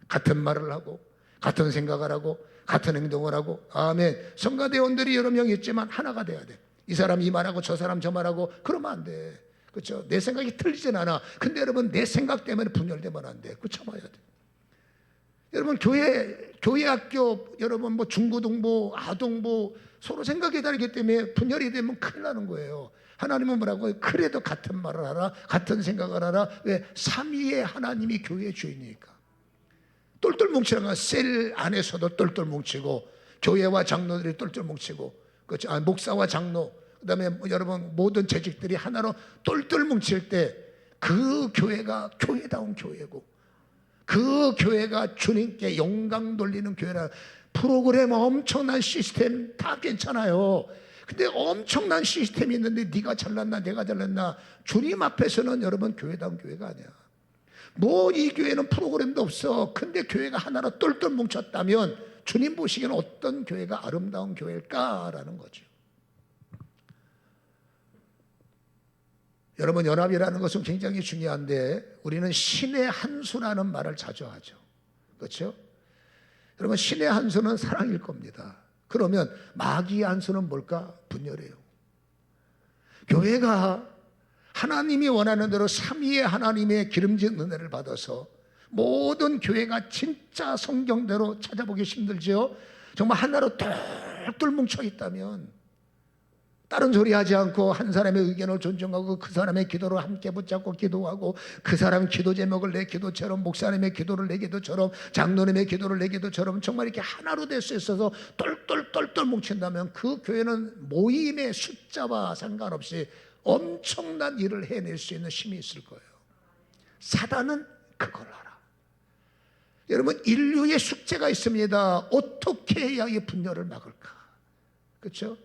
같은 말을 하고 같은 생각을 하고 같은 행동을 하고, 아멘. 성가대원들이 여러 명 있지만 하나가 돼야 돼. 이 사람 이 말하고 저 사람 저 말하고 그러면 안 돼. 그렇죠? 내 생각이 틀리진 않아. 근데 여러분 내 생각 때문에 분열되면 안 돼. 그거 참아야 돼. 여러분 교회 학교 여러분 중고등부 아동부 서로 생각이 다르기 때문에 분열이 되면 큰일 나는 거예요. 하나님은 뭐라고? 그래도 같은 말을 하라, 같은 생각을 하라. 왜? 삼위의 하나님이 교회의 주인이니까. 똘똘 뭉치는 건 셀 안에서도 똘똘 뭉치고, 교회와 장로들이 똘똘 뭉치고, 그렇죠? 목사와 장로, 그다음에 여러분 모든 재직들이 하나로 똘똘 뭉칠 때 그 교회가 교회다운 교회고, 그 교회가 주님께 영광 돌리는 교회라. 프로그램 엄청난 시스템 다 괜찮아요. 근데 엄청난 시스템이 있는데 네가 잘났나 내가 잘났나, 주님 앞에서는 여러분 교회다운 교회가 아니야. 이 교회는 프로그램도 없어. 근데 교회가 하나로 똘똘 뭉쳤다면 주님 보시기에는 어떤 교회가 아름다운 교회일까라는 거죠. 여러분 연합이라는 것은 굉장히 중요한데 우리는 신의 한 수라는 말을 자주 하죠. 그렇죠? 여러분 신의 한 수는 사랑일 겁니다. 그러면 마귀의 한 수는 뭘까? 분열이에요. 교회가 하나님이 원하는 대로 삼위의 하나님의 기름진 은혜를 받아서 모든 교회가 진짜 성경대로 찾아보기 힘들죠. 정말 하나로 똘똘 뭉쳐 있다면 다른 소리 하지 않고 한 사람의 의견을 존중하고 그 사람의 기도를 함께 붙잡고 기도하고 그 사람 기도 제목을 내 기도처럼 목사님의 기도를 내 기도처럼 장로님의 기도를 내 기도처럼 정말 이렇게 하나로 될 수 있어서 똘똘똘똘 뭉친다면 그 교회는 모임의 숫자와 상관없이 엄청난 일을 해낼 수 있는 힘이 있을 거예요. 사단은 그걸 알아. 여러분, 인류의 숙제가 있습니다. 어떻게 해야 이 분열을 막을까? 그렇죠?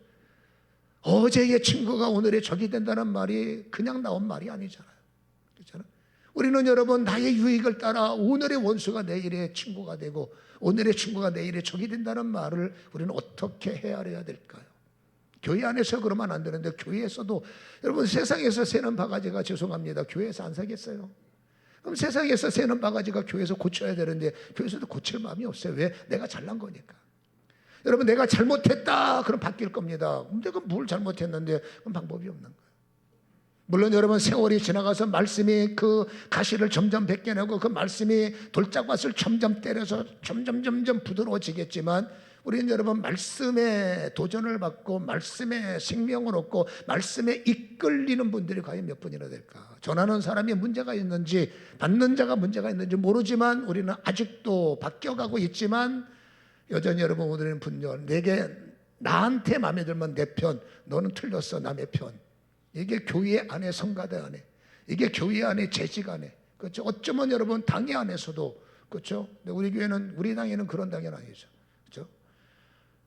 어제의 친구가 오늘의 적이 된다는 말이 그냥 나온 말이 아니잖아요. 그렇잖아요? 우리는 여러분 나의 유익을 따라 오늘의 원수가 내일의 친구가 되고 오늘의 친구가 내일의 적이 된다는 말을 우리는 어떻게 헤아려야 될까요? 교회 안에서 그러면 안 되는데 교회에서도 여러분 세상에서 새는 바가지가 죄송합니다. 교회에서 안 사겠어요? 그럼 세상에서 새는 바가지가 교회에서 고쳐야 되는데 교회에서도 고칠 마음이 없어요. 왜? 내가 잘난 거니까. 여러분 내가 잘못했다 그럼 바뀔 겁니다. 내가 뭘 잘못했는데 그럼 방법이 없는 거예요. 물론 여러분 세월이 지나가서 말씀이 그 가시를 점점 벗겨내고 그 말씀이 돌짝밭을 점점 때려서 점점 부드러워지겠지만 우리는 여러분 말씀에 도전을 받고 말씀에 생명을 얻고 말씀에 이끌리는 분들이 과연 몇 분이나 될까? 전하는 사람이 문제가 있는지 받는 자가 문제가 있는지 모르지만 우리는 아직도 바뀌어가고 있지만 여전히 여러분 오늘은 분열, 나한테 마음에 들면 내 편, 너는 틀렸어 남의 편. 이게 교회 안에 성가대 안에, 이게 교회 안에 재직 안에, 그렇죠? 어쩌면 여러분 당회 안에서도 그렇죠? 근데 우리 교회는 우리 당회는 그런 당회는 아니죠, 그렇죠?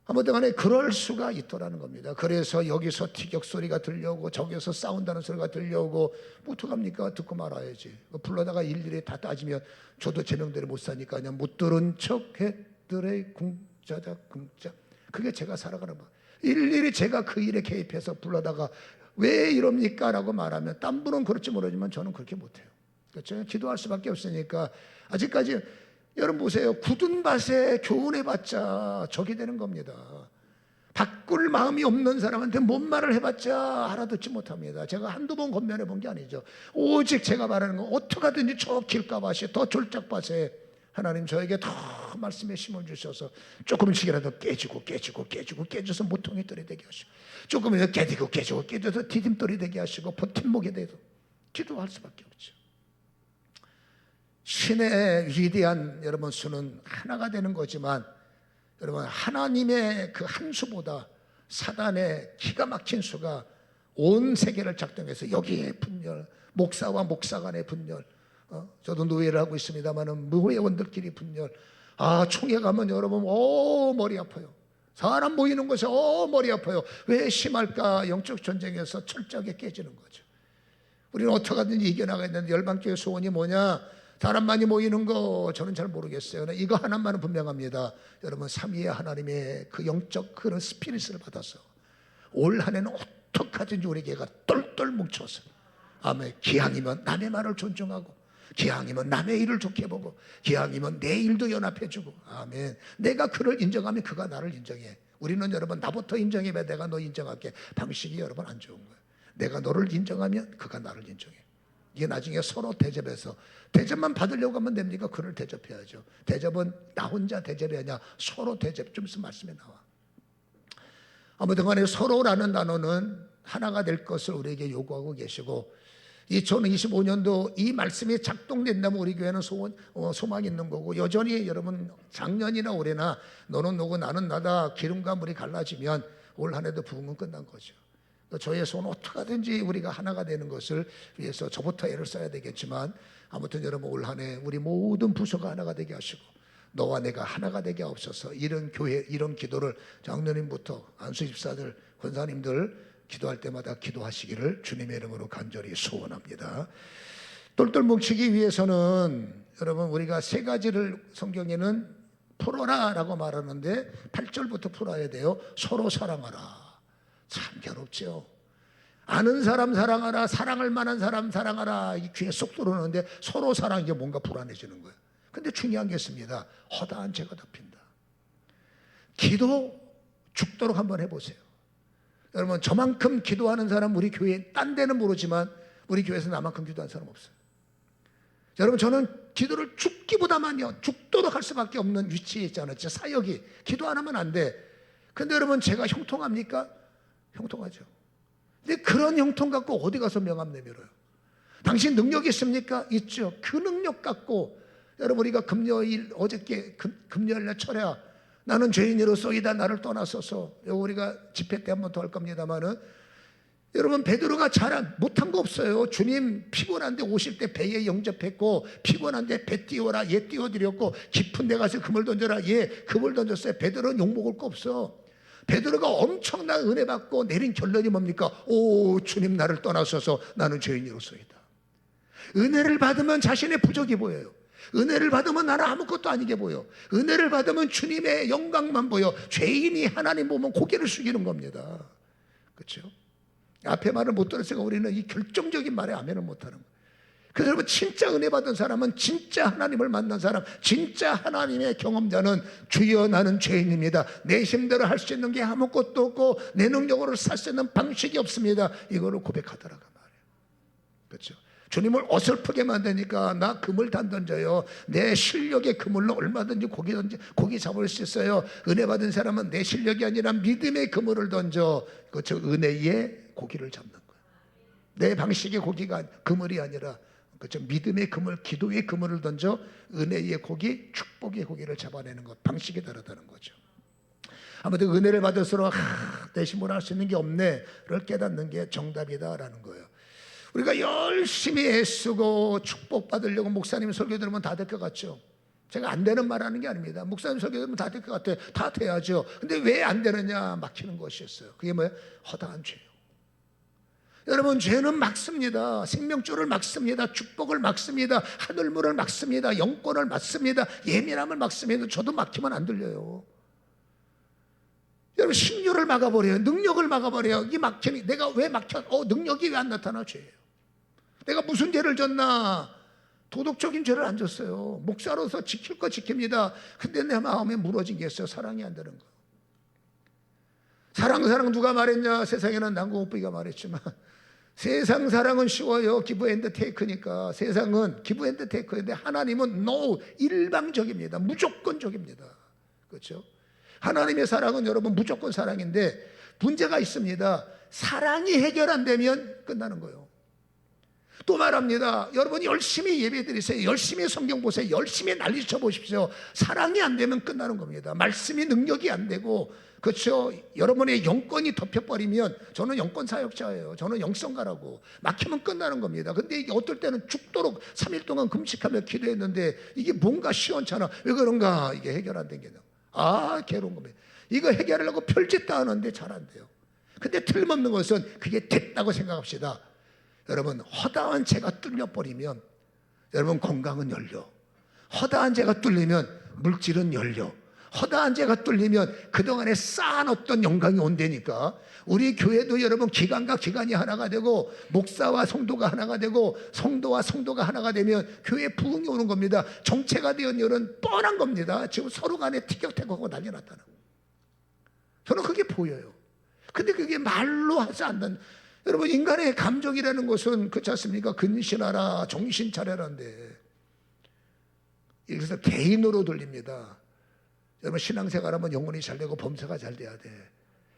아무튼 간에 그럴 수가 있더라는 겁니다. 그래서 여기서 티격 소리가 들려오고 저기서 싸운다는 소리가 들려오고 뭐 어떡합니까? 듣고 말아야지. 불러다가 일일이 다 따지면 저도 제 명대로 못 사니까 그냥 못 들은 척해. 들의 궁자자 궁자, 그게 제가 살아가는 법. 일일이 제가 그 일에 개입해서 불러다가 왜 이럽니까? 라고 말하면 딴 분은 그렇지 모르지만 저는 그렇게 못해요. 그렇죠? 기도할 수밖에 없으니까. 아직까지 여러분 보세요. 굳은 밭에 교훈해봤자 적이 되는 겁니다. 바꿀 마음이 없는 사람한테 뭔 말을 해봤자 알아듣지 못합니다. 제가 한두 번 권면해 본 게 아니죠. 오직 제가 말하는 건 어떻게 하든지 저 길가밭에 더 졸작밭에 하나님 저에게 더 말씀에 힘을 주셔서 조금씩이라도 깨져서 모퉁이 돌이 되게 하시고 조금이라도 깨져서 디딤돌이 되게 하시고 버팀목이 되도 기도할 수밖에 없죠. 신의 위대한 여러분 수는 하나가 되는 거지만 여러분 하나님의 그 한 수보다 사단의 기가 막힌 수가 온 세계를 작동해서 여기에 분열, 목사와 목사 간의 분열, 저도 노예를 하고 있습니다만은 노예원들끼리 분열. 총회 가면 여러분 머리 아파요. 사람 모이는 곳에 머리 아파요. 왜 심할까? 영적 전쟁에서 철저하게 깨지는 거죠. 우리는 어떻게 하든지 이겨나가겠는데 열방교회 소원이 뭐냐? 사람 많이 모이는 거 저는 잘 모르겠어요. 이거 하나만은 분명합니다. 여러분 삼위의 하나님의 그 영적 그런 스피릿을 받아서 올 한 해는 어떻게 하든지 우리 교회가 똘똘 뭉쳐서 아멘. 기왕이면 남의 말을 존중하고 기왕이면 남의 일을 좋게 보고 기왕이면 내 일도 연합해주고 아멘. 내가 그를 인정하면 그가 나를 인정해. 우리는 여러분 나부터 인정해. 내가 너 인정할게. 방식이 여러분 안 좋은 거예요. 내가 너를 인정하면 그가 나를 인정해. 이게 나중에 서로 대접해서 대접만 받으려고 하면 됩니까? 그를 대접해야죠. 대접은 나 혼자 대접이 아니라 서로 대접. 좀 있으면 말씀에 나와. 아무튼 간에 서로라는 단어는 하나가 될 것을 우리에게 요구하고 계시고 2025년도 이 말씀이 작동된다면 우리 교회는 소망이 있는 거고 여전히 여러분 작년이나 올해나 너는 너고 나는 나다 기름과 물이 갈라지면 올 한 해도 부흥은 끝난 거죠. 저의 소원 어떻게 하든지 우리가 하나가 되는 것을 위해서 저부터 애를 써야 되겠지만 아무튼 여러분 올 한 해 우리 모든 부서가 하나가 되게 하시고 너와 내가 하나가 되게 하옵소서. 이런 교회 이런 기도를 장로님부터 안수 집사들 권사님들 기도할 때마다 기도하시기를 주님의 이름으로 간절히 소원합니다. 똘똘 뭉치기 위해서는 여러분 우리가 세 가지를 성경에는 풀어라라고 말하는데 8절부터 풀어야 돼요. 서로 사랑하라. 참 괴롭죠. 아는 사람 사랑하라, 사랑할 만한 사람 사랑하라. 이 귀에 쏙 들어오는데 서로 사랑 이게 뭔가 불안해지는 거예요. 근데 중요한 게 있습니다. 허다한 죄가 덮인다. 기도 죽도록 한번 해보세요. 여러분 저만큼 기도하는 사람 우리 교회 딴 데는 모르지만 우리 교회에서 나만큼 기도한 사람 없어요. 여러분, 저는 기도를 죽기보다만요, 죽도록 할 수밖에 없는 위치에 있잖아요. 제 사역이. 기도 안 하면 안 돼. 근데 여러분, 제가 형통합니까? 형통하죠. 근데 그런 형통 갖고 어디 가서 명함 내밀어요? 당신 능력이 있습니까? 있죠. 그 능력 갖고 여러분, 우리가 금요일, 어저께 금요일날 철야, 나는 죄인으로서이다 나를 떠나서서, 우리가 집회 때 한 번 더 할 겁니다만은, 여러분, 베드로가 잘 못한 거 없어요. 주님 피곤한데 오실 때 배에 영접했고, 피곤한데 배 띄워라, 얘 띄워드렸고, 깊은 데 가서 그물 던져라, 얘 그물 던졌어요. 베드로는 욕먹을 거 없어. 베드로가 엄청난 은혜 받고 내린 결론이 뭡니까? 오, 주님 나를 떠나서서 나는 죄인으로서이다. 은혜를 받으면 자신의 부족이 보여요. 은혜를 받으면 나는 아무것도 아니게 보여. 은혜를 받으면 주님의 영광만 보여. 죄인이 하나님 보면 고개를 숙이는 겁니다. 그렇죠? 앞에 말을 못 들었으니까 우리는 이 결정적인 말에 아멘을 못하는 거예요. 그래서 여러분, 진짜 은혜 받은 사람은, 진짜 하나님을 만난 사람, 진짜 하나님의 경험자는, 주여 나는 죄인입니다, 내 힘대로 할 수 있는 게 아무것도 없고 내 능력으로 살 수 있는 방식이 없습니다, 이거를 고백하더라고 말이에요. 그렇죠? 주님을 어설프게 만드니까 나 그물 단 던져요. 내 실력의 그물로 얼마든지 고기 잡을 수 있어요. 은혜 받은 사람은 내 실력이 아니라 믿음의 그물을 던져, 그렇죠? 은혜의 고기를 잡는 거예요. 내 방식의 고기가 그물이 아니라, 그렇죠? 믿음의 그물, 기도의 그물을 던져 은혜의 고기, 축복의 고기를 잡아내는 것, 방식이 다르다는 거죠. 아무튼 은혜를 받을수록 내 힘으로 할 수 있는 게 없네를 깨닫는 게 정답이다라는 거예요. 우리가 열심히 애쓰고 축복받으려고 목사님 설교 들으면 다 될 것 같죠? 제가 안 되는 말 하는 게 아닙니다. 목사님 설교 들으면 다 될 것 같아요. 다 돼야죠. 근데 왜 안 되느냐? 막히는 것이었어요. 그게 뭐예요? 허다한 죄요. 여러분, 죄는 막습니다. 생명줄을 막습니다. 축복을 막습니다. 하늘문을 막습니다. 영권을 막습니다. 예민함을 막습니다. 저도 막히면 안 들려요. 여러분, 신유를 막아버려요. 능력을 막아버려요. 이 막히니 내가 왜 막혀? 능력이 왜 안 나타나? 죄예요. 내가 무슨 죄를 졌나? 도덕적인 죄를 안 졌어요. 목사로서 지킬 거 지킵니다. 근데 내 마음에 무너진 게 있어요. 사랑이 안 되는 거. 사랑 누가 말했냐? 세상에는 난공오빠가 말했지만, 세상 사랑은 쉬워요. 기브 앤드 테이크니까. 세상은 기브 앤드 테이크인데 하나님은 no, 일방적입니다. 무조건적입니다. 그렇죠? 하나님의 사랑은 여러분 무조건 사랑인데 문제가 있습니다. 사랑이 해결 안 되면 끝나는 거예요. 또 말합니다. 여러분, 열심히 예배 드리세요. 열심히 성경 보세요. 열심히 난리 쳐보십시오. 사랑이 안 되면 끝나는 겁니다. 말씀이 능력이 안 되고, 그렇죠? 여러분의 영권이 덮여버리면, 저는 영권 사역자예요. 저는 영성가라고. 막히면 끝나는 겁니다. 근데 이게 어떨 때는 죽도록 3일 동안 금식하며 기도했는데 이게 뭔가 시원찮아. 왜 그런가? 이게 해결 안 된 게 괴로운 겁니다. 이거 해결하려고 별짓 다 하는데 잘 안 돼요. 근데 틀림없는 것은 그게 됐다고 생각합시다. 여러분, 허다한 죄가 뚫려버리면 여러분 건강은 열려. 허다한 죄가 뚫리면 물질은 열려. 허다한 죄가 뚫리면 그동안에 쌓은 어떤 영광이 온다니까. 우리 교회도 여러분 기관과 기관이 하나가 되고, 목사와 성도가 하나가 되고, 성도와 성도가 하나가 되면 교회에 부흥이 오는 겁니다. 정체가 되어 열은 뻔한 겁니다. 지금 서로 간에 티격태격하고 난리 났다는. 저는 그게 보여요. 근데 그게 말로 하지 않는, 여러분, 인간의 감정이라는 것은 그렇지 않습니까? 근신하라, 정신 차려라인데, 그래서 개인으로 들립니다. 여러분, 신앙생활하면 영혼이 잘 되고 범사가 잘 돼야 돼.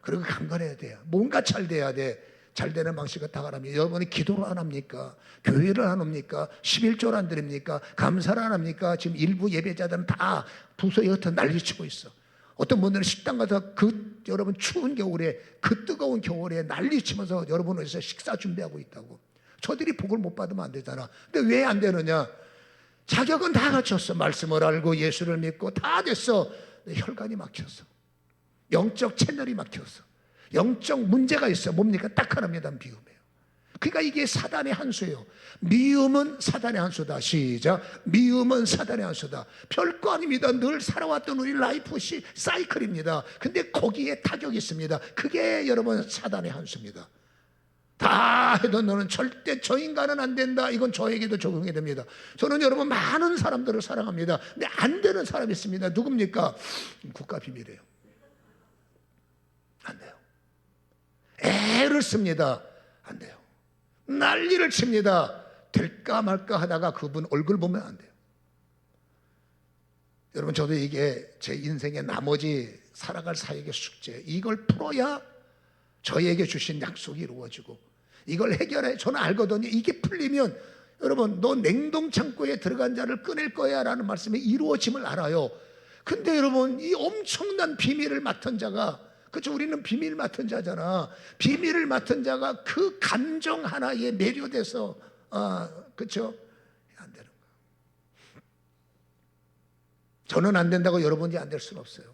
그리고 강건해야 돼요. 뭔가 잘 돼야 돼. 잘 되는 방식을 다 가랍니다. 여러분이 기도를 안 합니까? 교회를 안 합니까? 11조를 안 드립니까? 감사를 안 합니까? 지금 일부 예배자들은 다 부서에 흩어 난리치고 있어. 어떤 분들은 식당 가서 여러분 추운 겨울에, 그 뜨거운 겨울에 난리치면서 여러분을 위해서 식사 준비하고 있다고. 저들이 복을 못 받으면 안 되잖아. 근데 왜 안 되느냐? 자격은 다 갖췄어. 말씀을 알고 예수를 믿고 다 됐어. 혈관이 막혔어. 영적 채널이 막혔어. 영적 문제가 있어. 뭡니까? 딱 하나입니다. 미움이에요. 그러니까 이게 사단의 한 수예요. 미움은 사단의 한 수다. 시작. 미움은 사단의 한 수다. 별거 아닙니다. 늘 살아왔던 우리 라이프 사이클입니다. 근데 거기에 타격이 있습니다. 그게 여러분 사단의 한 수입니다. 다 해도 너는 절대 저 인간은 안 된다. 이건 저에게도 적용이 됩니다. 저는 여러분 많은 사람들을 사랑합니다. 근데 안 되는 사람이 있습니다. 누굽니까? 국가 비밀이에요. 안 돼요. 애를 씁니다. 안 돼요. 난리를 칩니다. 될까 말까 하다가 그분 얼굴 보면 안 돼요. 여러분, 저도 이게 제 인생의 나머지 살아갈 사역의 숙제, 이걸 풀어야 저에게 주신 약속이 이루어지고, 이걸 해결해. 저는 알거든요. 이게 풀리면 여러분, 너 냉동창고에 들어간 자를 꺼낼 거야 라는 말씀이 이루어짐을 알아요. 근데 여러분, 이 엄청난 비밀을 맡은 자가, 그렇죠? 우리는 비밀 맡은 자잖아. 비밀을 맡은 자가 그 감정 하나에 매료돼서, 그렇죠? 안 되는 거야. 저는 안 된다고 여러분이 안 될 수는 없어요.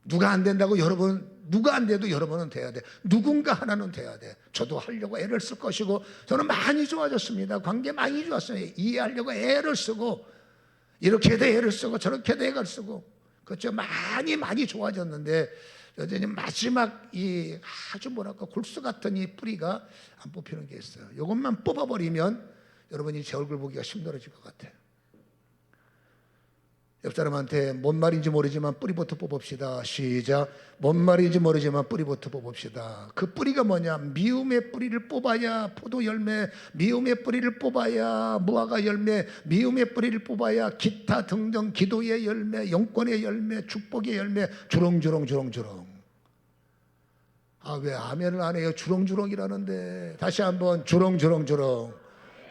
누가 안 된다고 누가 안 돼도 여러분은 돼야 돼. 누군가 하나는 돼야 돼. 저도 하려고 애를 쓸 것이고, 저는 많이 좋아졌습니다. 관계 많이 좋았어요. 이해하려고 애를 쓰고, 이렇게도 애를 쓰고 저렇게도 애를 쓰고, 그렇죠? 많이 좋아졌는데 여전히 마지막 이 아주 뭐랄까 골수 같은 이 뿌리가 안 뽑히는 게 있어요. 이것만 뽑아버리면 여러분이 제 얼굴 보기가 힘들어질 것 같아요. 옆 사람한테 뭔 말인지 모르지만 뿌리부터 뽑읍시다. 시작. 뭔 말인지 모르지만 뿌리부터 뽑읍시다. 그 뿌리가 뭐냐? 미움의 뿌리를 뽑아야 포도 열매, 미움의 뿌리를 뽑아야 무화과 열매, 미움의 뿌리를 뽑아야 기타 등등 기도의 열매, 영권의 열매, 축복의 열매, 주렁주렁. 왜 아멘을 안 해요? 주렁주렁이라는데. 다시 한번 주렁주렁.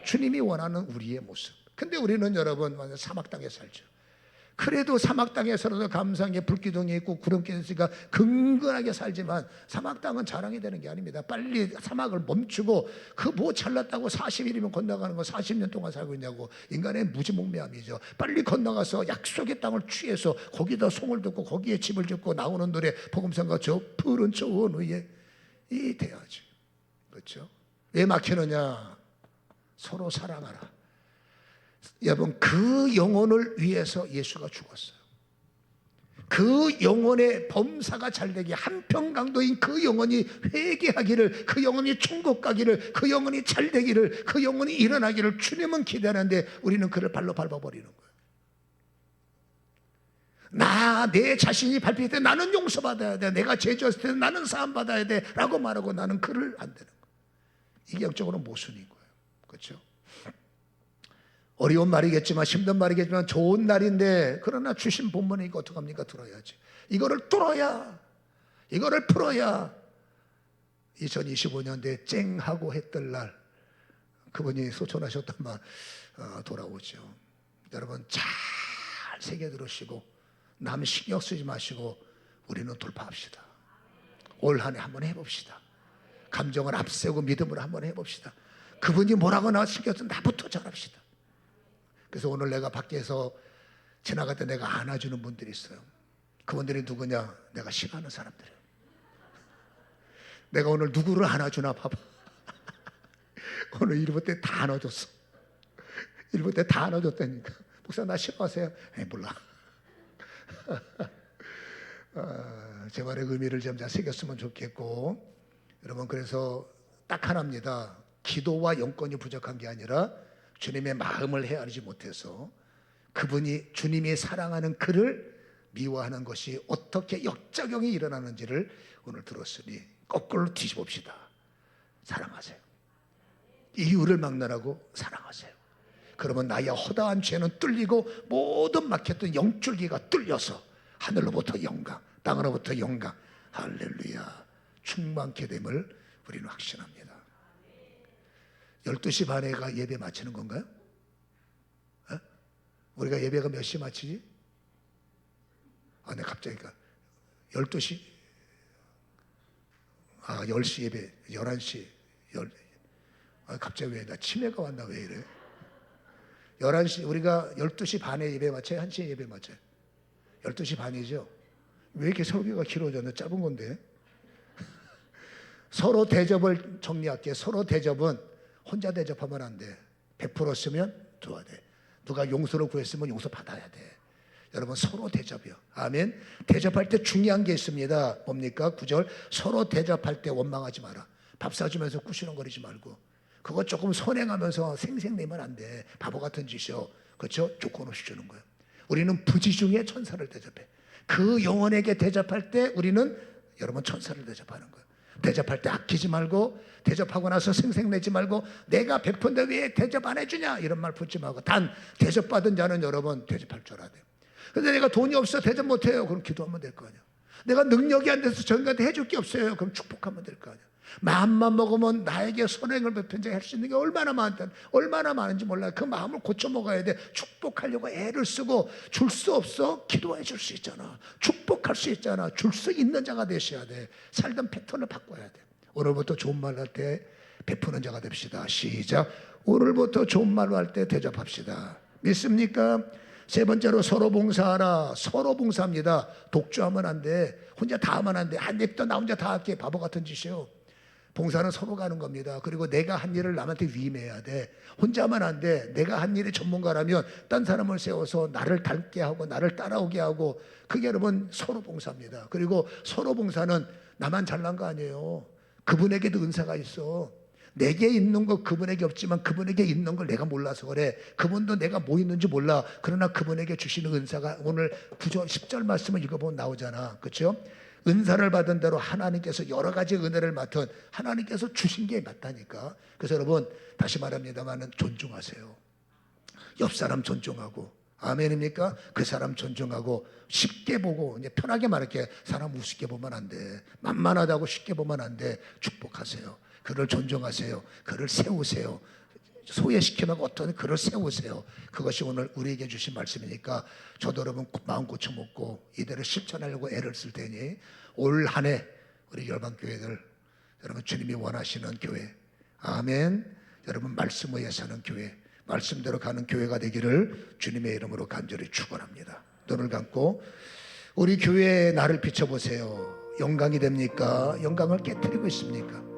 주님이 원하는 우리의 모습. 근데 우리는 여러분 완전 사막 땅에 살죠. 그래도 사막 땅에서라도 감사한 게 불기둥이 있고 구름길이 있으니까 근근하게 살지만, 사막 땅은 자랑이 되는 게 아닙니다. 빨리 사막을 멈추고, 그 뭐 잘났다고 40일이면 건너가는 거 40년 동안 살고 있냐고. 인간의 무지몽매함이죠. 빨리 건너가서 약속의 땅을 취해서 거기다 송을 듣고 거기에 집을 짓고 나오는 노래 복음성가 저 푸른 초원 위에 이 돼야지. 그렇죠? 왜 막히느냐? 서로 사랑하라. 여러분, 그 영혼을 위해서 예수가 죽었어요. 그 영혼의 범사가 잘되게, 한평강도인 그 영혼이 회개하기를, 그 영혼이 천국 가기를, 그 영혼이 잘되기를, 그 영혼이 일어나기를 주님은 기대하는데 우리는 그를 발로 밟아버리는 거예요. 내 자신이 밟힐 때 나는 용서받아야 돼, 내가 죄졌을 때 나는 사함받아야 돼 라고 말하고 나는 그를 안 되는 거예요. 이게 영적으로 모순인 거예요. 그렇죠? 어려운 말이겠지만, 힘든 말이겠지만 좋은 날인데, 그러나 주신 본문이니까 어떡합니까? 들어야지. 이거를 풀어야 2025년도에 쨍하고 했던 날, 그분이 소천하셨던 말 돌아오죠. 여러분 잘 새겨 들으시고 남 신경 쓰지 마시고 우리는 돌파합시다. 올 한 해 한번 해봅시다. 감정을 앞세우고 믿음으로 한번 해봅시다. 그분이 뭐라고 나 신경 쓰면 나부터 잘합시다. 그래서 오늘 내가 밖에서 지나갈 때 내가 안아주는 분들이 있어요. 그분들이 누구냐? 내가 싫어하는 사람들이에요. 내가 오늘 누구를 안아주나 봐봐. 오늘 일부 때 다 안아줬어. 일부 때 다 안아줬다니까. 목사 나 싫어하세요? 몰라. 제 말의 의미를 좀 잘 새겼으면 좋겠고, 여러분 그래서 딱 하나입니다. 기도와 영권이 부족한 게 아니라 주님의 마음을 헤아리지 못해서 그분이 주님이 사랑하는 그를 미워하는 것이 어떻게 역작용이 일어나는지를 오늘 들었으니 거꾸로 뒤집읍시다. 사랑하세요. 이유를 막론하고 사랑하세요. 그러면 나의 허다한 죄는 뚫리고 모든 막혔던 영줄기가 뚫려서 하늘로부터 영광, 땅으로부터 영광, 할렐루야 충만케 됨을 우리는 확신합니다. 12시 반에가 예배 마치는 건가요? 우리가 예배가 몇 시 마치지? 네, 갑자기 12시 10시 예배 11시 갑자기 왜 나 치매가 왔나 왜 이래? 11시 우리가 12시 반에 예배 마쳐요? 1시에 예배 마쳐요? 12시 반이죠? 왜 이렇게 설교가 길어졌나? 짧은 건데. 서로 대접을 정리할게. 서로 대접은 혼자 대접하면 안 돼. 100% 쓰면 줘야 돼. 누가 용서를 구했으면 용서 받아야 돼. 여러분 서로 대접이요. 아멘. 대접할 때 중요한 게 있습니다. 뭡니까? 9절 서로 대접할 때 원망하지 마라. 밥 사주면서 꾸시렁거리지 말고, 그거 조금 선행하면서 생색내면 안 돼. 바보 같은 짓이요. 그렇죠? 조건 없이 주는 거예요. 우리는 부지 중에 천사를 대접해. 그 영혼에게 대접할 때 우리는 여러분 천사를 대접하는 거예요. 대접할 때 아끼지 말고, 대접하고 나서 생색내지 말고, 내가 베푼데 왜 대접 안 해주냐 이런 말 붙지 말고, 단 대접받은 자는 여러분 대접할 줄 알아야 돼요. 근데 내가 돈이 없어 대접 못해요. 그럼 기도하면 될 거 아니야. 내가 능력이 안 돼서 저희한테 해줄 게 없어요. 그럼 축복하면 될 거 아니야. 마음만 먹으면 나에게 선행을 베푼 자가 할 수 있는 게 얼마나 많은지 몰라요. 그 마음을 고쳐 먹어야 돼. 축복하려고 애를 쓰고 줄 수 없어? 기도해 줄 수 있잖아. 축복할 수 있잖아. 줄 수 있는 자가 되셔야 돼. 살던 패턴을 바꿔야 돼. 오늘부터 좋은 말 할 때 베푸는 자가 됩시다. 시작. 오늘부터 좋은 말로 할 때 대접합시다. 믿습니까? 세 번째로 서로 봉사하라. 서로 봉사합니다. 독주하면 안 돼. 혼자 다 하면 안 돼. 냅둬 나 혼자 다 할게. 바보 같은 짓이요. 봉사는 서로 가는 겁니다. 그리고 내가 한 일을 남한테 위임해야 돼. 혼자 하면 안 돼. 내가 한 일의 전문가라면 딴 사람을 세워서 나를 닮게 하고 나를 따라오게 하고, 그게 여러분 서로 봉사입니다. 그리고 서로 봉사는 나만 잘난 거 아니에요. 그분에게도 은사가 있어. 내게 있는 거 그분에게 없지만 그분에게 있는 걸 내가 몰라서 그래. 그분도 내가 뭐 있는지 몰라. 그러나 그분에게 주시는 은사가 오늘 9절 10절 말씀을 읽어보면 나오잖아. 그렇죠? 은사를 받은 대로 하나님께서 여러 가지 은혜를 맡은 하나님께서 주신 게 맞다니까. 그래서 여러분 다시 말합니다만 존중하세요. 옆 사람 존중하고, 아멘입니까? 그 사람 존중하고, 쉽게 보고, 이제 편하게 말할게, 사람 우습게 보면 안 돼. 만만하다고 쉽게 보면 안 돼. 축복하세요. 그를 존중하세요. 그를 세우세요. 소외시키면 어떤 그를 세우세요. 그것이 오늘 우리에게 주신 말씀이니까 저도 여러분 마음 고쳐먹고 이대로 실천하려고 애를 쓸 테니 올 한 해 우리 열방교회들 여러분 주님이 원하시는 교회, 아멘, 여러분 말씀 위에 사는 교회, 말씀대로 가는 교회가 되기를 주님의 이름으로 간절히 축원합니다. 눈을 감고 우리 교회에 나를 비춰보세요. 영광이 됩니까? 영광을 깨트리고 있습니까?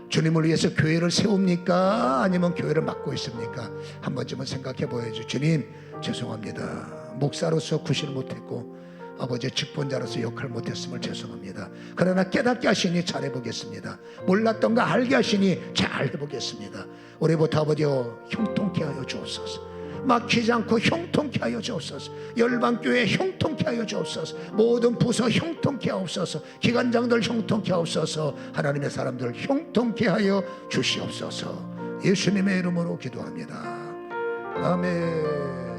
주님을 위해서 교회를 세웁니까? 아니면 교회를 맡고 있습니까? 한 번쯤은 생각해 보야죠. 주님 죄송합니다. 목사로서 구실 못했고 아버지 직분자로서 역할 못했음을 죄송합니다. 그러나 깨닫게 하시니 잘해보겠습니다. 몰랐던 거 알게 하시니 잘해보겠습니다. 우리부터 아버지여 형통케 하여 주옵소서. 막히지 않고 형통케 하여 주옵소서. 열방교회 형통케 하여 주옵소서. 모든 부서 형통케 하옵소서. 기관장들 형통케 하옵소서. 하나님의 사람들 형통케 하여 주시옵소서. 예수님의 이름으로 기도합니다. 아멘.